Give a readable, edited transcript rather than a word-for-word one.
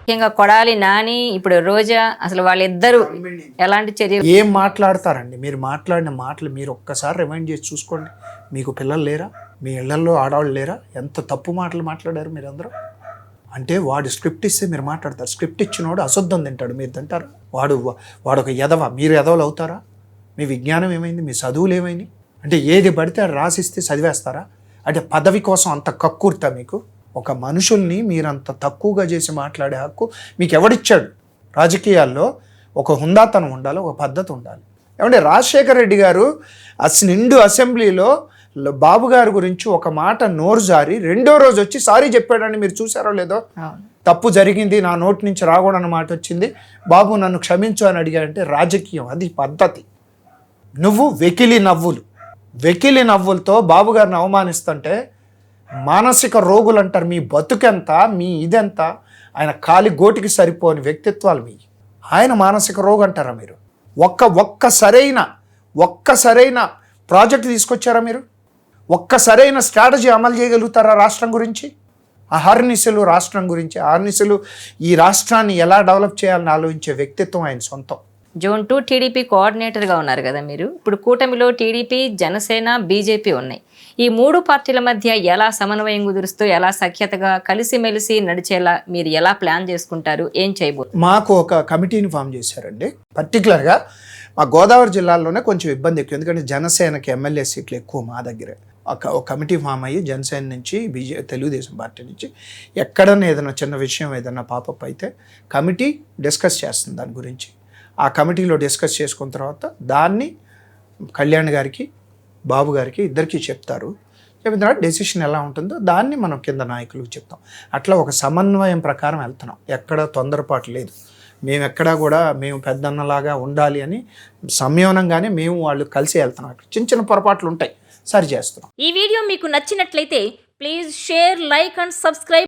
ముఖ్యంగా కొడాలి నాని, ఇప్పుడు రోజా, అసలు వాళ్ళిద్దరూ ఎలాంటి చర్యలు? ఏం మాట్లాడతారండి? మీరు మాట్లాడిన మాటలు మీరు ఒక్కసారి రిమైండ్ చేసి చూసుకోండి. మీకు పిల్లలు లేరా? మీ ఇళ్లలో ఆడవాళ్ళు లేరా? ఎంత తప్పు మాటలు మాట్లాడారు మీరందరూ. అంటే వాడు స్క్రిప్ట్ ఇస్తే మీరు మాట్లాడతారు. స్క్రిప్ట్ ఇచ్చినవాడు అశుద్ధం తింటాడు, మీరు తింటారా? వాడు ఒక ఎదవ, మీరు ఎదవలు అవుతారా? మీ విజ్ఞానం ఏమైంది? మీ చదువులు ఏమైంది? అంటే ఏది పడితే అది రాసిస్తే చదివేస్తారా? అంటే పదవి కోసం అంత కక్కుర్తా మీకు? ఒక మనుషుల్ని మీరంత తక్కువగా చేసి మాట్లాడే హక్కు మీకు ఎవడిచ్చాడు? రాజకీయాల్లో ఒక హుందాతనం ఉండాలి, ఒక పద్ధతి ఉండాలి. ఏమంటే రాజశేఖర రెడ్డి గారు నిండు అసెంబ్లీలో బాబు గారి గురించి ఒక మాట నోరు జారి రెండో రోజు వచ్చి సారీ చెప్పాడని మీరు చూసారో లేదో? తప్పు జరిగింది, నా నోటి నుంచి రాకూడని మాట వచ్చింది, బాబు నన్ను క్షమించు అని అడిగాడంటే రాజకీయం, అది పద్ధతి. నువ్వు వెకిలి నవ్వులతో బాబు గారిని అవమానిస్తుంటే మానసిక రోగులు అంటారు. మీ బతుకెంత, మీ ఇదెంత? ఆయన కాలి గోటికి సరిపోని వ్యక్తిత్వాలు మీ. ఆయన మానసిక రోగు అంటారా మీరు? ఒక్క సరైన ప్రాజెక్ట్ తీసుకొచ్చారా మీరు? ఒక్క సరైన స్ట్రాటజీ అమలు చేయగలుగుతారా రాష్ట్రం గురించి? అహర్నిశలు రాష్ట్రం గురించి, అహర్నిశలు ఈ రాష్ట్రాన్ని ఎలా డెవలప్ చేయాలని ఆలోచించే వ్యక్తిత్వం ఆయన సొంతం. జోన్ 2 టీడీపీ కోఆర్డినేటర్గా ఉన్నారు కదా మీరు. ఇప్పుడు కూటమిలో టీడీపీ, జనసేన, బీజేపీ ఉన్నాయి. ఈ 3 పార్టీల మధ్య ఎలా సమన్వయం కుదురుస్తూ, ఎలా సఖ్యతగా కలిసిమెలిసి నడిచేలా మీరు ఎలా ప్లాన్ చేసుకుంటారు? ఏం చేయబోతున్నారు? మాకు ఒక కమిటీని ఫామ్ చేశారండి. పర్టికులర్గా మా గోదావరి జిల్లాలోనే కొంచెం ఇబ్బంది ఎక్కువ, ఎందుకంటే జనసేనకి ఎమ్మెల్యే సీట్లు ఎక్కువ మా దగ్గరే. ఒక కమిటీ ఫామ్ అయ్యి జనసేన నుంచి, తెలుగుదేశం పార్టీ నుంచి ఎక్కడన్నా ఏదైనా చిన్న విషయం ఏదైనా పాపప్ అయితే కమిటీ డిస్కస్ చేస్తుంది దాని గురించి. ఆ కమిటీలో డిస్కస్ చేసుకున్న తర్వాత దాన్ని కళ్యాణ్ గారికి, బాబు గారికి ఇద్దరికి చెప్తారు. చెప్పిన తర్వాత డెసిషన్ ఎలా ఉంటుందో దాన్ని మనం కింద నాయకులకు చెప్తాం. అట్లా ఒక సమన్వయం ప్రకారం వెళ్తున్నాం. ఎక్కడ తొందరపాటు లేదు. మేము ఎక్కడా కూడా మేము పెద్దన్నలాగా ఉండాలి అని సంయోనంగానే మేము వాళ్ళు కలిసి వెళ్తున్నాం. చిన్న పొరపాట్లు ఉంటాయి, సరి చేస్తున్నాం. ఈ వీడియో మీకు నచ్చినట్లయితే please share, like and subscribe